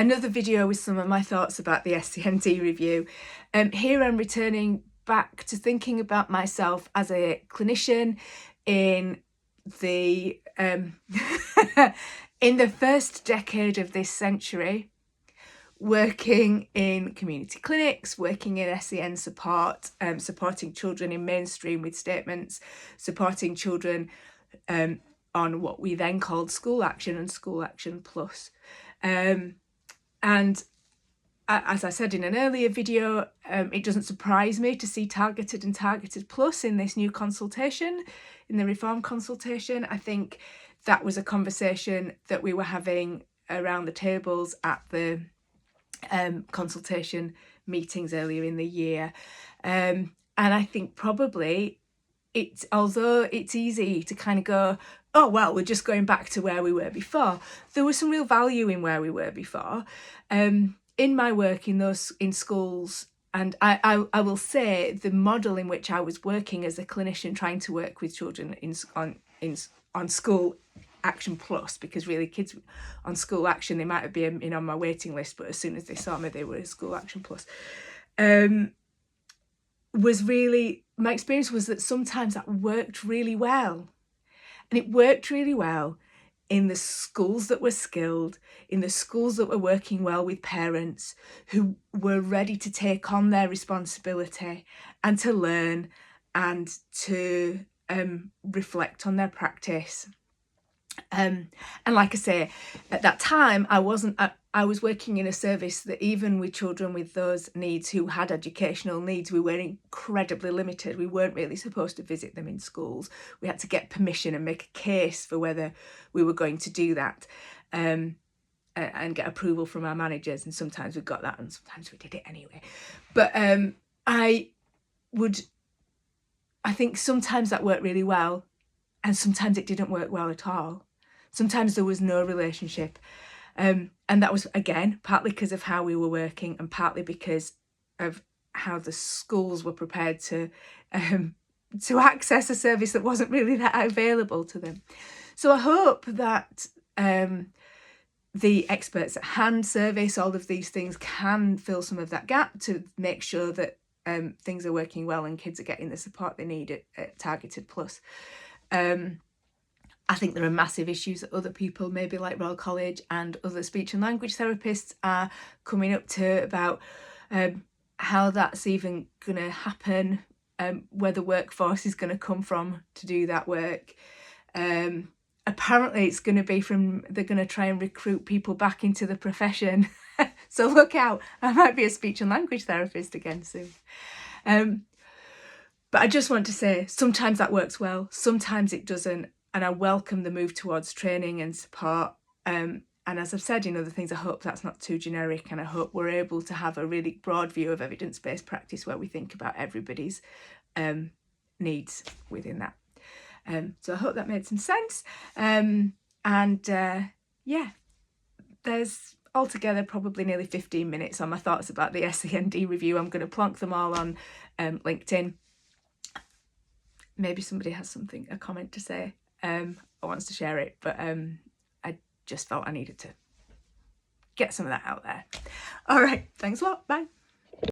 another video with some of my thoughts about the SEND review. Here I'm returning back to thinking about myself as a clinician in the in the first decade of this century, working in community clinics, working in SEN support, supporting children in mainstream with statements, supporting children on what we then called School Action and School Action Plus. And as I said in an earlier video, it doesn't surprise me to see Targeted and Targeted Plus in this new consultation, in the reform consultation. I think that was a conversation that we were having around the tables at the consultation meetings earlier in the year. And I think probably although it's easy to kind of go, oh, well, we're just going back to where we were before, there was some real value in where we were before. In my work in schools, and I will say the model in which I was working as a clinician, trying to work with children on School Action Plus, because really kids on School Action, they might have been on my waiting list, but as soon as they saw me, they were in School Action Plus. Was really, my experience was that sometimes that worked really well. And it worked really well in the schools that were skilled, in the schools that were working well with parents who were ready to take on their responsibility and to learn and to reflect on their practice. And like I say, at that time, I was working in a service that even with children with those needs who had educational needs, we were incredibly limited. We weren't really supposed to visit them in schools. We had to get permission and make a case for whether we were going to do that, and get approval from our managers. And sometimes we got that and sometimes we did it anyway. But I think sometimes that worked really well and sometimes it didn't work well at all. Sometimes there was no relationship. And that was, again, partly because of how we were working and partly because of how the schools were prepared to access a service that wasn't really that available to them. So I hope that the Experts at Hand service, all of these things can fill some of that gap to make sure that things are working well and kids are getting the support they need at Targeted Plus. I think there are massive issues that other people, maybe like Royal College and other speech and language therapists, are coming up to about how that's even going to happen, where the workforce is going to come from to do that work. Apparently it's going to be they're going to try and recruit people back into the profession. So look out, I might be a speech and language therapist again soon. But I just want to say, sometimes that works well, sometimes it doesn't. And I welcome the move towards training and support. And as I've said in other things, I hope that's not too generic, and I hope we're able to have a really broad view of evidence-based practice where we think about everybody's needs within that. So I hope that made some sense. Yeah, there's altogether probably nearly 15 minutes on my thoughts about the SEND review. I'm going to plonk them all on LinkedIn. Maybe somebody has a comment to say. Or wants to share it, but I just felt I needed to get some of that out there. All right, thanks a lot. Bye.